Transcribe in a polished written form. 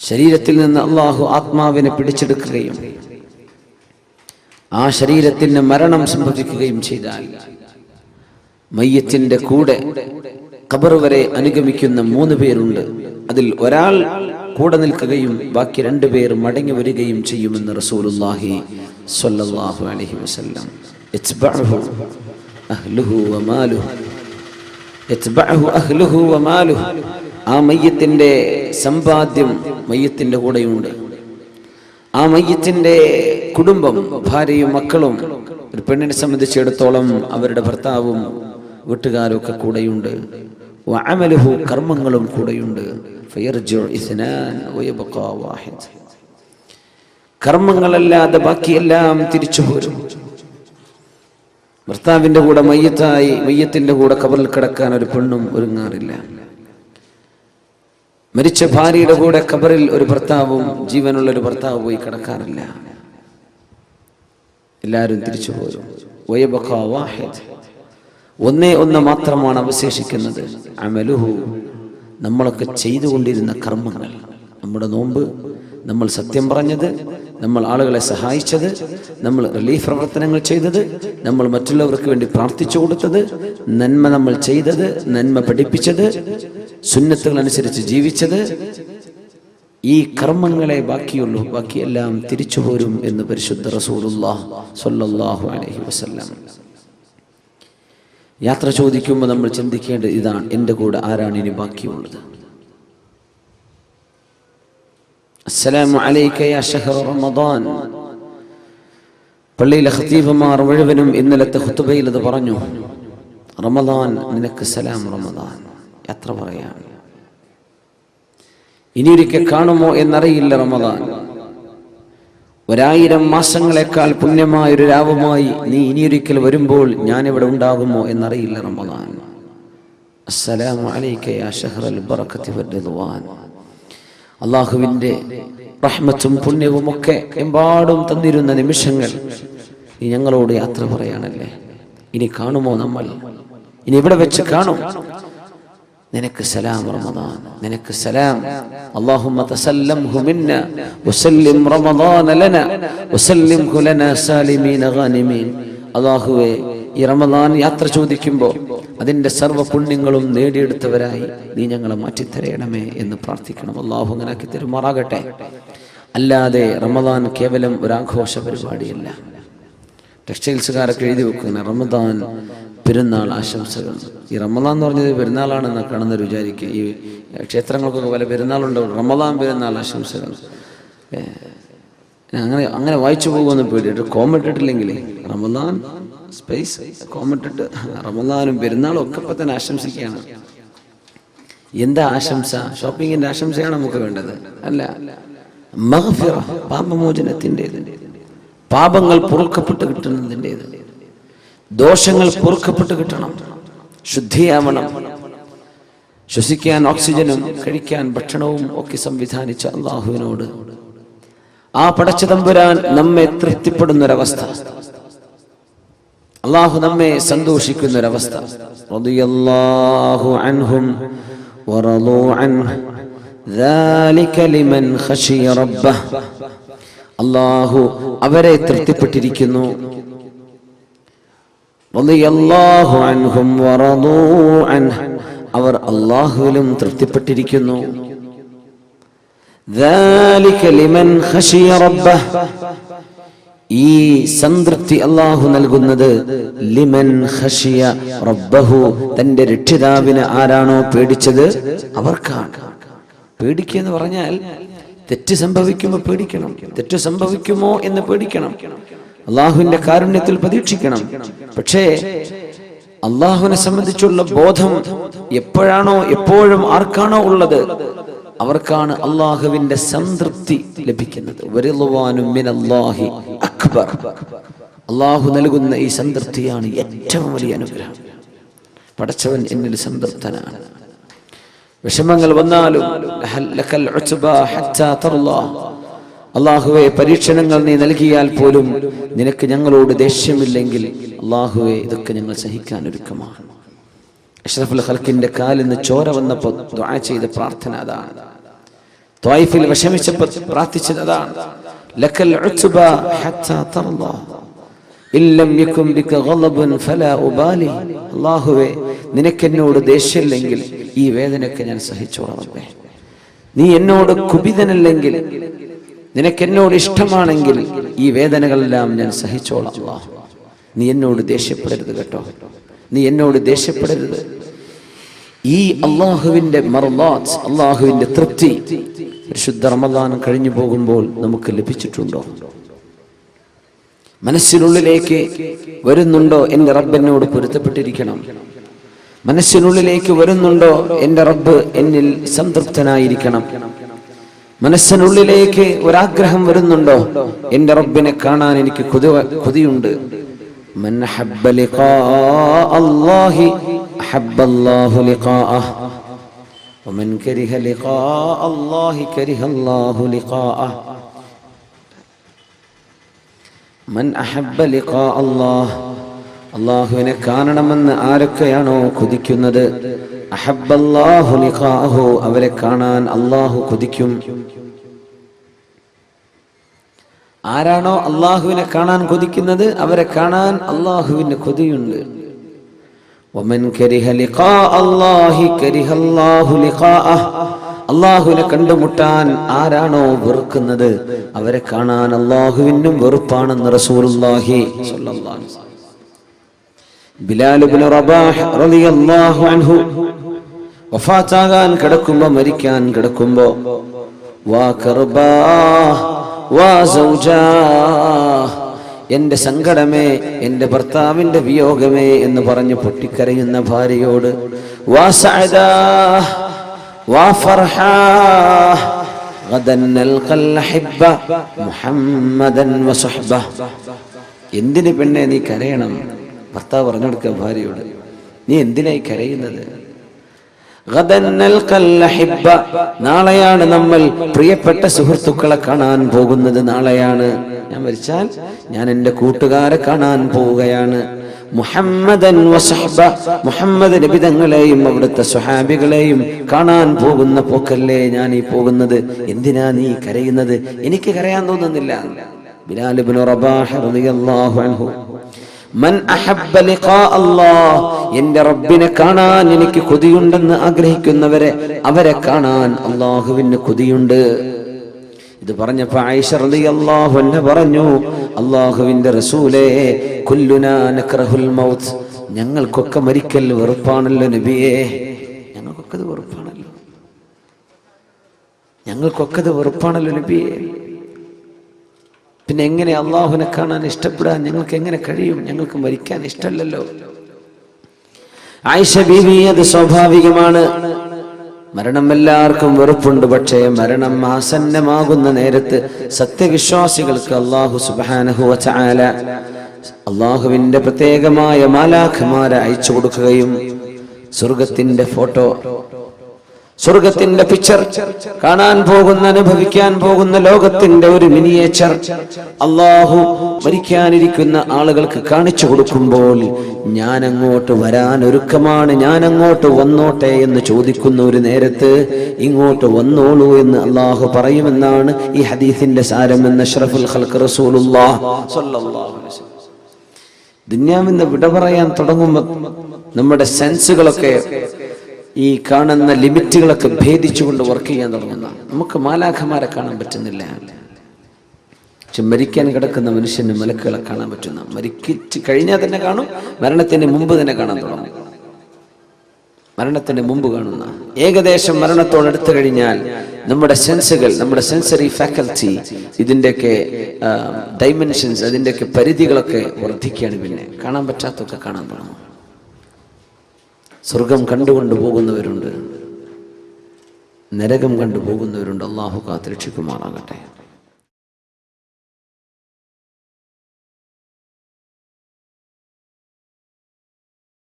ശരീരത്തിൽ നിന്ന് അള്ളാഹു ആത്മാവിനെ പിടിച്ചെടുക്കുകയും ആ ശരീരത്തിന് മരണം സംഭവിക്കുകയും ചെയ്താൽ മയ്യത്തിന്റെ കൂടെ ഖബർ വരെ അനുഗമിക്കുന്ന 3 പേരുണ്ട്. അതിൽ ഒരാൾ കൂടെ നിൽക്കുകയും ബാക്കി 2 പേർ മടങ്ങി വരികയും ചെയ്യുമെന്ന് റസൂലുള്ളാഹി സ്വല്ലല്ലാഹു അലൈഹി വസല്ലം. ഇത്ബഅഹു അഹ്ലുഹു വമാലുഹു, ഇത്ബഅഹു അഹ്ലുഹു വമാലുഹു. ആ മയ്യത്തിന്റെ സമ്പാദ്യം മയ്യത്തിന്റെ കൂടെയുണ്ട്. ആ മയ്യത്തിന്റെ കുടുംബം, ഭാര്യയും മക്കളും, ഒരു പെണ്ണിനെ സംബന്ധിച്ചിടത്തോളം അവരുടെ ഭർത്താവും വീട്ടുകാരും ഒക്കെ കൂടെയുണ്ട്. വഅമലുഹു, കർമ്മങ്ങളും കൂടെയുണ്ട്. ഫയർജിഉ ഇസ്നാൻ വയബ്ഖാ വാഹിദ്. കർമ്മങ്ങളല്ലാതെ ബാക്കിയെല്ലാം തിരിച്ചു പോരും. ഭർത്താവിന്റെ കൂടെ മയ്യത്തിന്റെ കൂടെ ഖബറിൽ കിടക്കാൻ ഒരു പെണ്ണും ഒരുങ്ങാറില്ല. മരിച്ച ഭാര്യയുടെ കൂടെ ഖബറിൽ ഒരു ഭർത്താവും, ജീവനുള്ള ഒരു ഭർത്താവ് പോയി കിടക്കാറില്ല. എല്ലാവരും തിരിച്ചു പോരും. വയബ്ഖാ വാഹിദ്, ഒന്നേ ഒന്ന് മാത്രമാണ് അവശേഷിക്കുന്നത്. അമലുഹു, നമ്മളൊക്കെ ചെയ്തുകൊണ്ടിരുന്ന കർമ്മങ്ങൾ. നമ്മുടെ നോമ്പ്, നമ്മൾ സത്യം പറഞ്ഞത്, നമ്മൾ ആളുകളെ സഹായിച്ചത്, നമ്മൾ റിലീഫ് പ്രവർത്തനങ്ങൾ ചെയ്തത്, നമ്മൾ മറ്റുള്ളവർക്ക് വേണ്ടി പ്രാർത്ഥിച്ചു കൊടുത്തത്, നന്മ നമ്മൾ ചെയ്തത്, നന്മ പഠിപ്പിച്ചത്, സുന്നത്തുകൾ അനുസരിച്ച് ജീവിച്ചത്, ഈ കർമ്മങ്ങളെ ബാക്കിയുള്ളൂ. ബാക്കിയെല്ലാം തിരിച്ചു പോരും എന്ന് പരിശുദ്ധ റസൂലുള്ളാഹി സ്വല്ലല്ലാഹു അലൈഹി വസല്ലം. യാത്ര ചോദിക്കുമ്പോൾ നമ്മൾ ചിന്തിക്കേണ്ടത് ഇതാണ്: എൻ്റെ കൂടെ ആരാണ് ഇനി ബാക്കിയുള്ളത്? അസ്സലാമു അലൈക യാ ശഹ്റ റമദാൻ. പള്ളിയിലെ ഖതീബുമാർ മുഴുവനും ഇന്നലത്തെ ഖുതുബയിൽ അത് പറഞ്ഞു. റമദാൻ നിനക്ക് സലാം റമദാൻ. യാത്ര പറയാം. ഇനിയൊരിക്കൽ കാണുമോ എന്നറിയില്ല റമദാൻ. 1000 മാസങ്ങളെക്കാൾ പുണ്യമായ ഒരു രാവുമായി നീ ഇനിയൊരിക്കൽ വരുമ്പോൾ ഞാനിവിടെ ഉണ്ടാകുമോ എന്നറിയില്ല റമദാൻ. അസ്സലാമു അലൈക യാ ശഹ്റൽ ബറകതി വർ-റിദ്വാൻ. അല്ലാഹുവിൻ്റെ റഹ്മത്തും പുണ്യവും ഒക്കെ എമ്പാടും തന്നിരുന്ന നിമിഷങ്ങൾ നീ ഞങ്ങളോട് യാത്ര പറയാനല്ലേ. ഇനി കാണുമോ നമ്മൾ? ഇനി ഇവിടെ വെച്ച് കാണും. നിനക്ക് സലാം റമദാൻ, നിനക്ക് സലാം. അല്ലാഹുമ്മ തസല്ലംഹു മിന്നാ വസല്ലിം റമദാന ലനാ വസല്ലിംഹു ലനാ സാലിമീന ഗാനിമീൻ. അല്ലാഹുവേ, ഈ റമദാൻ യാത്ര ചോദിക്കുമ്പോൾ അതിൻ്റെ സർവ്വ പുണ്യങ്ങളും നേടിയെടുത്തവരായി നീ ഞങ്ങളെ മാറ്റിത്തരയണമേ എന്ന് പ്രാർത്ഥിക്കണം. അല്ലാഹു അങ്ങനെ ആക്കി തരുമാറാകട്ടെ. അല്ലാതെ റമദാൻ കേവലം ഒരു ആഘോഷ പരിപാടിയല്ല. ടെക്സ്റ്റൈൽസുകാരൊക്കെ എഴുതി വെക്കുന്ന റമദാൻ പെരുന്നാൾ ആശംസകൾ. ഈ റമദാൻ എന്ന് പറഞ്ഞത് പെരുന്നാളാണെന്ന് കാണുന്നവർ വിചാരിക്കുക. ഈ ക്ഷേത്രങ്ങൾക്കൊക്കെ പല പെരുന്നാളുണ്ട്. റമദാൻ പെരുന്നാൾ ആശംസകൾ അങ്ങനെ വായിച്ചു പോകുമെന്ന് പേടിയിട്ട് കോമിട്ടിട്ടില്ലെങ്കിൽ റമദാൻ സ്പേസ് കോമിട്ടിട്ട് റമദാനും പെരുന്നാളും ഒക്കെ ഇപ്പം തന്നെ ആശംസിക്കുകയാണ്. എന്താ ആശംസ? ഷോപ്പിങ്ങിന്റെ ആശംസയാണ് നമുക്ക് വേണ്ടത്? അല്ല, മഗ്ഫിറ, പാപമോചനത്തിൻ്റെത്, പാപങ്ങൾ പൊറുക്കപ്പെട്ട് കിട്ടുന്നതിൻ്റെത്, ദോഷങ്ങൾ പൊറുക്കപ്പെട്ട് കിട്ടണം, ശുദ്ധിയാവണം. ശ്വസിക്കാൻ ഓക്സിജനും കഴിക്കാൻ ഭക്ഷണവും ഒക്കെ സംവിധാനിച്ച അള്ളാഹുവിനോട്, ആ പടച്ച തമ്പുരാൻ നമ്മെ തൃപ്തിപ്പെടുന്നൊരവസ്ഥ, അള്ളാഹു നമ്മെ സന്തോഷിക്കുന്നൊരവസ്ഥ. റളിയല്ലാഹു അൻഹും വറളൂ അൻഹു ദാലിക ലിമൻ ഖശിയ റബ്ബഹ്. അള്ളാഹു അവരെ തൃപ്തിപ്പെട്ടിരിക്കുന്നു. റളിയല്ലാഹു അൻഹും വറളൂ അൻഹു, അവർ അള്ളാഹുവിലും തൃപ്തിപ്പെട്ടിരിക്കുന്നു. ദാലിക ലിമൻ ഖശിയ റബ്ബഹ്, ഈ സംതൃപ്തി അള്ളാഹു നൽകുന്നത് ലിമൻ ഖശിയ റബ്ബഹു, തന്റെ രക്ഷിതാവിനെ ആരാണോ പേടിച്ചത് അവർക്കാണ്. പേടിക്കുക എന്ന് പറഞ്ഞാൽ തെറ്റ് സംഭവിക്കുമ്പോൾ പേടിക്കണം, തെറ്റ് സംഭവിക്കുമോ എന്ന് പേടിക്കണം, അള്ളാഹുവിന്റെ കാരുണ്യത്തിൽ പ്രതീക്ഷിക്കണം. പക്ഷേ അള്ളാഹുവിനെ സംബന്ധിച്ചുള്ള ബോധം എപ്പോഴാണോ എപ്പോഴും ആർക്കാണോ ഉള്ളത് അവർക്കാണ് അള്ളാഹുവിന്റെ സംതൃപ്തി ലഭിക്കുന്നത്. വറിദ്വാനും മിനല്ലാഹി അക്ബർ. അള്ളാഹു നൽകുന്ന ഈ സംതൃപ്തിയാണ് ഏറ്റവും വലിയ അനുഗ്രഹം. പടച്ചവൻ എന്നിൽ സംതൃപ്തനാണ്. വിഷമങ്ങൾ വന്നാലും ലക്കൽ ഉത്ബാ ഹത്താ തർളാ, അള്ളാഹുവെ പരീക്ഷണങ്ങൾ നീ നൽകിയാൽ പോലും നിനക്ക് ഞങ്ങളോട് ദേഷ്യമില്ലെങ്കിൽ അള്ളാഹുവെ ഇതൊക്കെ ഞങ്ങൾ സഹിക്കാൻ ഒരുക്കമാണ്. അഷ്റഫുൽ ഖൽഖിന്റെ കാലിൽ നിന്ന് ചോര വന്നപ്പോൾ ദുആ ചെയ്ത പ്രാർത്ഥന അതാണ്. ത്വായിഫിൽ വിഷമിച്ചപ്പോൾ പ്രാർത്ഥിച്ചത് അതാണ്. ലക്കൽ ഉത്ബ ഹത്താ തർളാ ഇല്ലം യകും ബിക ഗളബൻ ഫലാ ഉബാലി. അല്ലാഹുവേ, നിനക്കെന്നോട് ദേഷ്യമില്ലെങ്കിൽ ഈ വേദനയൊക്കെ ഞാൻ സഹിച്ചോളാം റബ്ബേ. നീ എന്നോട് കുപിതനല്ലെങ്കിൽ, നിനക്കെന്നോട് ഇഷ്ടമാണെങ്കിൽ ഈ വേദനകളെല്ലാം ഞാൻ സഹിച്ചോളാം അല്ലാഹ്. നീ എന്നോട് ദേഷ്യപ്പെടരുത് കേട്ടോ, നീ എന്നോട് ദേഷ്യപ്പെടരുത്. ഈ അള്ളാഹുവിന്റെ മർളാത്ത്, അള്ളാഹുവിന്റെ തൃപ്തി പരിശുദ്ധ റമദാൻ കഴിഞ്ഞു പോകുമ്പോൾ നമുക്ക് ലഭിച്ചിട്ടുണ്ടോ? മനസ്സിനുള്ളിലേക്ക് വരുന്നുണ്ടോ എൻ്റെ റബ്ബ് എന്നോട് പൊരുത്തപ്പെട്ടിരിക്കണം? മനസ്സിനുള്ളിലേക്ക് വരുന്നുണ്ടോ എൻ്റെ റബ്ബ് എന്നിൽ സംതൃപ്തനായിരിക്കണം? മനസ്സിനുള്ളിലേക്ക് ഒരാഗ്രഹം വരുന്നുണ്ടോ എൻ്റെ റബ്ബിനെ കാണാൻ എനിക്ക് കൊതിയുണ്ട്? മൻ അഹബ്ബ ലിഖാഅ അല്ലാഹി അഹബ്ബ അല്ലാഹു ലിഖാഅഹു വമൻ കരിഹ ലിഖാഅ അല്ലാഹി കരിഹ അല്ലാഹു ലിഖാഅഹു. മൻ അഹബ്ബ ലിഖാഅ അല്ലാഹ്, അല്ലാഹുവിനെ കാണണമെന്ന് ആരൊക്കെയാണോ കൊതിക്കുന്നത്, അഹബ്ബ അല്ലാഹു ലിഖാഅഹു, അവരെ കാണാൻ അല്ലാഹു കൊതിക്കും. ആരാണോ അള്ളാഹുവിനെ കാണാൻ കൊതിക്കുന്നത് അവരെ കാണാൻ അള്ളാഹുവിന് കൊതിയുണ്ട്. വമൻ കരിഹ ലിഖാഅ അല്ലാഹി കരിഹ അല്ലാഹു ലിഖാഅഹു, അള്ളാഹുവിനെ കണ്ടുമുട്ടാൻ ആരാണോ വെറുക്കുന്നത് അവരെ കാണാൻ അള്ളാഹുവിനും വെറുപ്പാണെന്ന് റസൂലുള്ളാഹി സ്വല്ലല്ലാഹു അലൈഹി വസല്ലം. ബിലാൽ ഇബ്നു റബാഹ് റളിയല്ലാഹു അൻഹു വഫാത്താകാൻ കിടക്കുമ്പോൾ, മരിക്കാൻ കിടക്കുമ്പോൾ, വാ കർബാ വാ സൗജാ, എന്റെ സങ്കടമേ, എന്റെ ഭർത്താവിന്റെ വിയോഗമേ എന്ന് പറഞ്ഞ് പൊട്ടിക്കരയുന്ന ഭാര്യയോട്, വാ സഅദാ വാ ഫർഹാ ഗദൻ നൽഖൽ ഹബ്ബ മുഹമ്മദൻ വസഹ്ബ. എന്തിന് പെണ്ണെ നീ കരയണം? ഭർത്താവ് പറഞ്ഞു കൊടുക്കുക ഭാര്യയോട്, നീ എന്തിനായി കരയുന്നത്? നാളെയാണ് നമ്മൾ പ്രിയപ്പെട്ട സുഹൃത്തുക്കളെ കാണാൻ പോകുന്നത്. നാളെയാണ് ഞാൻ മരിച്ചാൽ ഞാൻ എൻ്റെ കൂട്ടുകാരെ കാണാൻ പോവുകയാണ്. മുഹമ്മദൻ വസഹ്ബ, മുഹമ്മദ് നബി തങ്ങളെയും അവിടുത്തെ സ്വഹാബികളെയും കാണാൻ പോകുന്ന പോക്കല്ലേ ഞാൻ ഈ പോകുന്നത്. എന്തിനാ നീ കരയുന്നത്? എനിക്ക് കരയാൻ തോന്നുന്നില്ല. ബിലാൽ ഇബ്നു റബാഹ് റളിയല്ലാഹു അൻഹു, മൻ അഹബ്ബ ലിഖാഅ അല്ലാഹ്, എൻ്റെ റബ്ബിനെ കാണാൻ എനിക്ക് കൊതിയുണ്ടെന്ന് ആഗ്രഹിക്കുന്നവരെ അവരെ കാണാൻ അല്ലാഹുവിന് കൊതിയുണ്ട്. ഇത് പറഞ്ഞപ്പോൾ ആയിഷ റളിയല്ലാഹു അൻഹ പറഞ്ഞു, അല്ലാഹുവിന്റെ റസൂലേ, കുല്ലുനാ നക്റഹുൽ മൗത്ത്, ഞങ്ങൾക്കൊക്കെ മരിക്കൽ വെറുപ്പാണല്ലോ നബിയേ. ഞങ്ങൾക്കൊക്കെ അത് വെറുപ്പാണല്ലോ, ഞങ്ങൾക്കൊക്കെ അത് വെറുപ്പാണല്ലോ നബിയേ. പിന്നെ എങ്ങനെ അള്ളാഹുവിനെ കാണാൻ ഇഷ്ടപ്പെടാൻ ഞങ്ങൾക്ക് എങ്ങനെ കഴിയും? ഞങ്ങൾക്ക് മരിക്കാൻ ഇഷ്ടമല്ലല്ലോ. ആയിഷ ബീവി, അത് സ്വാഭാവികമാണ്. മരണം എല്ലാവർക്കും വെറുപ്പുണ്ട്. പക്ഷേ മരണം ആസന്നമാകുന്ന നേരത്ത് സത്യവിശ്വാസികൾക്ക് അല്ലാഹു സുബ്ഹാനഹു വ തആല അള്ളാഹുവിന്റെ പ്രത്യേകമായ മാലാഖമാരെ അയച്ചു കൊടുക്കുകയും സ്വർഗത്തിന്റെ ഫോട്ടോ, സ്വർഗത്തിന്റെ പിക്ചർ, കാണാൻ പോകുന്ന, അനുഭവിക്കാൻ പോകുന്ന ലോകത്തിന്റെ ഒരു മിനിയേച്ചർ അല്ലാഹു മരിക്കാനിരിക്കുന്ന ആളുകൾക്ക് കാണിച്ചു കൊടുക്കുമ്പോൾ, ഞാൻ അങ്ങോട്ട് വരാൻ ഒരുക്കമാണ്, ഞാൻ അങ്ങോട്ട് വന്നോട്ടെ എന്ന് ചോദിക്കുന്ന ഒരു നേരത്ത് ഇങ്ങോട്ട് വന്നോളൂ എന്ന് അല്ലാഹു പറയുമെന്നാണ് ഈ ഹദീസിന്റെ സാരം എന്ന് അഷ്റഫുൽ ഖൽഖ് റസൂലുള്ളാഹി സ്വല്ലല്ലാഹു അലൈഹി വസല്ലം. ദുനിയാവിന്ന് വിട പറയാൻ തുടങ്ങുമ്പോൾ നമ്മുടെ സെൻസുകളൊക്കെ ഈ കാണുന്ന ലിമിറ്റുകളൊക്കെ ഭേദിച്ചുകൊണ്ട് വർക്ക് ചെയ്യാൻ തുടങ്ങുന്ന, നമുക്ക് മാലാഖമാരെ കാണാൻ പറ്റുന്നില്ല. പക്ഷെ മരിക്കാൻ കിടക്കുന്ന മനുഷ്യന് മലക്കുകളെ കാണാൻ പറ്റുന്ന, മരിക്കിച്ച് കഴിഞ്ഞാൽ തന്നെ കാണും, മരണത്തിന് മുമ്പ് തന്നെ കാണാൻ തുടങ്ങും. മരണത്തിന് മുമ്പ് കാണുന്ന, ഏകദേശം മരണത്തോടടുത്ത് കഴിഞ്ഞാൽ നമ്മുടെ സെൻസുകൾ, നമ്മുടെ സെൻസറി ഫാക്കൽറ്റി, ഇതിൻ്റെയൊക്കെ ഡൈമെൻഷൻസ്, അതിൻ്റെയൊക്കെ പരിധികളൊക്കെ വർദ്ധിക്കുകയാണ്. പിന്നെ കാണാൻ പറ്റാത്തൊക്കെ കാണാൻ തുടങ്ങും. സ്വർഗം കണ്ടുകൊണ്ട് പോകുന്നവരുണ്ട്, നരകം കണ്ടു പോകുന്നവരുണ്ട്. അല്ലാഹു കാത്ത് രക്ഷിക്കുമാറാകട്ടെ.